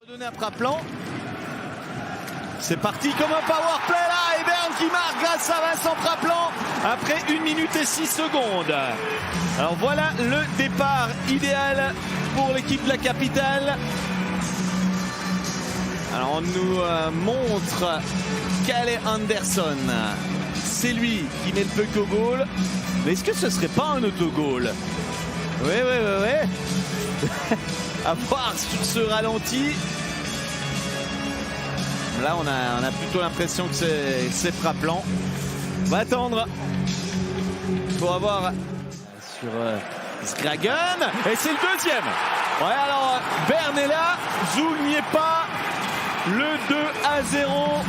Donné un Praplan. C'est parti comme un power play là, et Berne qui marque grâce à Vincent Praplan après 1 minute et 6 secondes. Alors voilà le départ idéal pour l'équipe de la capitale. Alors on nous montre Calais Anderson. C'est lui qui met le puck au goal. Mais est-ce que ce serait pas un autogoal? Oui. À voir sur ce ralenti. Là, on a plutôt l'impression que c'est Praplan. On va attendre pour avoir sur Skragen. Et c'est le deuxième. Ouais, alors Berne est là. Zoug n'y est pas. Le 2-0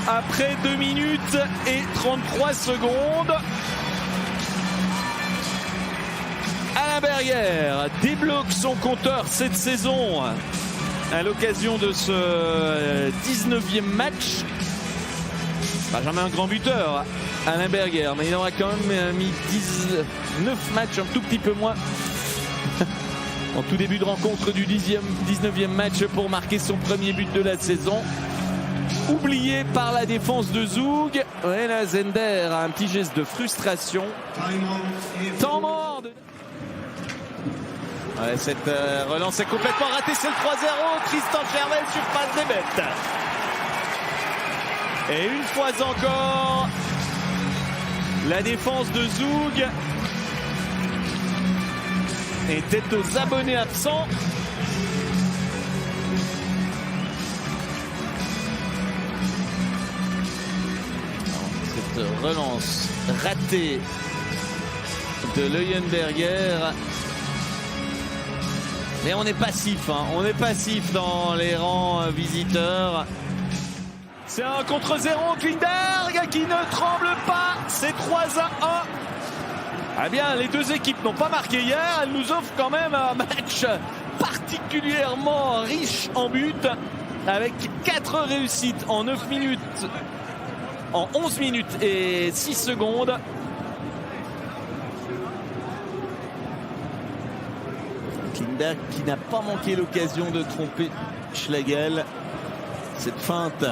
après 2 minutes et 33 secondes. Alain Berger débloque son compteur cette saison à l'occasion de ce 19e match. Pas jamais un grand buteur, Alain Berger, mais il aura quand même mis 19 matchs, un tout petit peu moins en tout début de rencontre du 19e match pour marquer son premier but de la saison. Oublié par la défense de Zoug. Ouais, là, Zender a un petit geste de frustration. Temps mort de... Ouais, cette relance est complètement ratée, c'est le 3-0. Tristan Chervel sur passe des bêtes. Et une fois encore, la défense de Zoug était aux abonnés absents. Cette relance ratée de Leuenberger. Mais on est passif, hein. On est passif dans les rangs visiteurs. C'est un contre 0, Klingberg qui ne tremble pas. C'est 3-1. Eh bien, les deux équipes n'ont pas marqué hier. Elles nous offrent quand même un match particulièrement riche en buts, avec 4 réussites en 9 minutes, en 11 minutes et 6 secondes. Klingberg qui n'a pas manqué l'occasion de tromper Schlegel. Cette feinte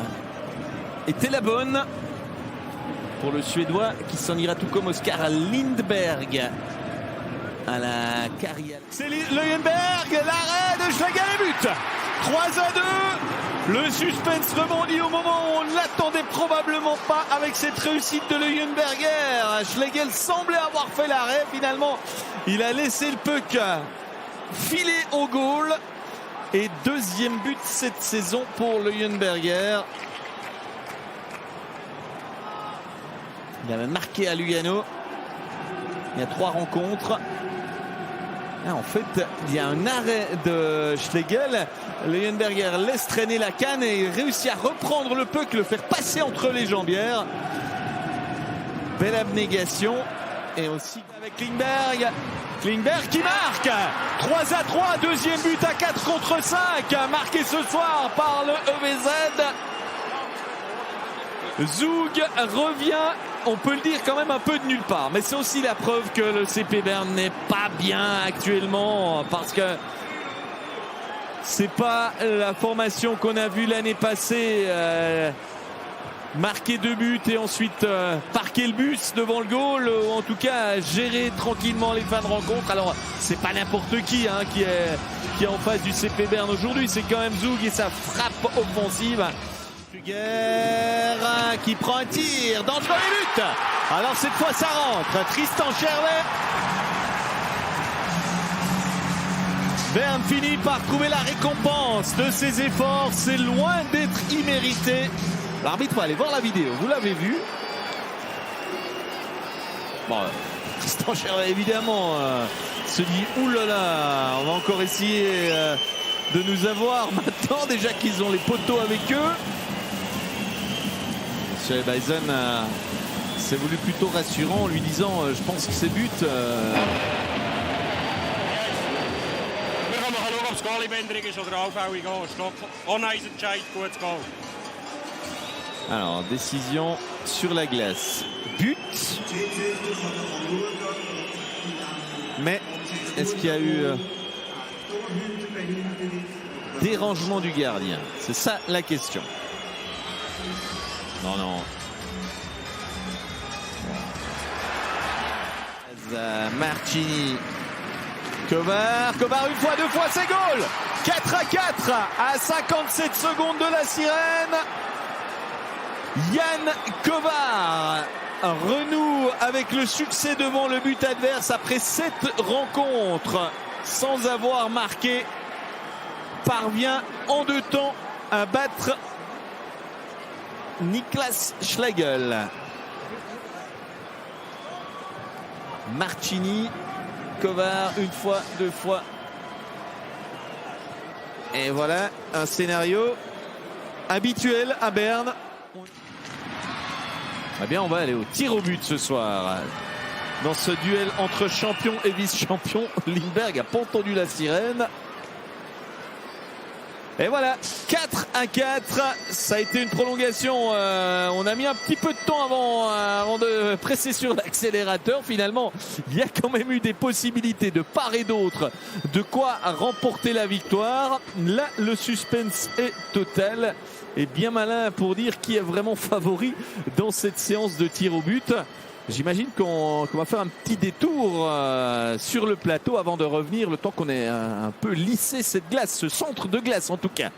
était la bonne pour le Suédois qui s'en ira tout comme Oscar Lindberg à la carrière. C'est Leuenberg, l'arrêt de Schlegel et but. 3-2. Le suspense rebondit au moment où on ne l'attendait probablement pas avec cette réussite de Leuenberger. Schlegel semblait avoir fait l'arrêt. Finalement, il a laissé le puck filer au goal. Et deuxième but cette saison pour Leuenberger. Il avait marqué à Lugano il y a 3 rencontres. Ah, en fait, il y a un arrêt de Schlegel. Leuenberger laisse traîner la canne et réussit à reprendre le puck, le faire passer entre les jambières. Belle abnégation. Et aussi avec Klingberg. Klingberg qui marque 3-3, deuxième but à 4 contre 5, marqué ce soir par le EVZ. Zoug revient, on peut le dire, quand même un peu de nulle part. Mais c'est aussi la preuve que le CP Berne n'est pas bien actuellement, parce que c'est pas la formation qu'on a vue l'année passée. Marquer 2 buts et ensuite parquer le bus devant le goal, ou en tout cas gérer tranquillement les fins de rencontre. Alors c'est pas n'importe qui hein, qui est en face du CP Berne aujourd'hui, c'est quand même Zoug et sa frappe offensive. Fugger qui prend un tir, dangereux les buts. Alors cette fois ça rentre, Tristan Chervet. Berne finit par trouver la récompense de ses efforts, c'est loin d'être immérité. L'arbitre va aller voir la vidéo, vous l'avez vu. Bon, Tristan Chervet évidemment se dit oulala, on va encore essayer de nous avoir maintenant, déjà qu'ils ont les poteaux avec eux. Monsieur Bison s'est voulu plutôt rassurant en lui disant je pense que c'est but. Alors, décision sur la glace. But. Mais est-ce qu'il y a eu dérangement du gardien? C'est ça la question. Non, non. Martini. Kovar une fois, deux fois, c'est goal. 4-4 à 57 secondes de la sirène. Jan Kovar renoue avec le succès devant le but adverse après 7 rencontres sans avoir marqué. Parvient en 2 temps à battre Niklas Schlegel. Martini, Kovar, une fois, deux fois. Et voilà un scénario habituel à Berne. Eh bien, on va aller au tir au but ce soir. Dans ce duel entre champion et vice-champion, Lindberg a pas entendu la sirène. Et voilà, 4-4, ça a été une prolongation. On a mis un petit peu de temps avant de presser sur l'accélérateur. Finalement, il y a quand même eu des possibilités de part et d'autre de quoi remporter la victoire. Là, le suspense est total et bien malin pour dire qui est vraiment favori dans cette séance de tir au but. J'imagine qu'on va faire un petit détour sur le plateau avant de revenir, le temps qu'on ait un peu lissé cette glace, ce centre de glace en tout cas.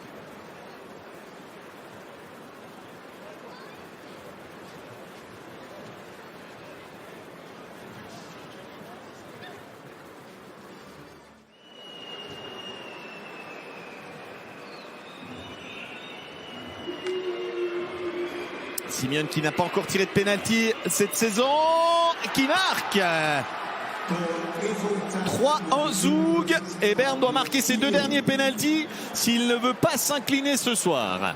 Simeone qui n'a pas encore tiré de pénalty cette saison, qui marque 3-1 Zug, et Berne doit marquer ses 2 derniers pénaltys s'il ne veut pas s'incliner ce soir.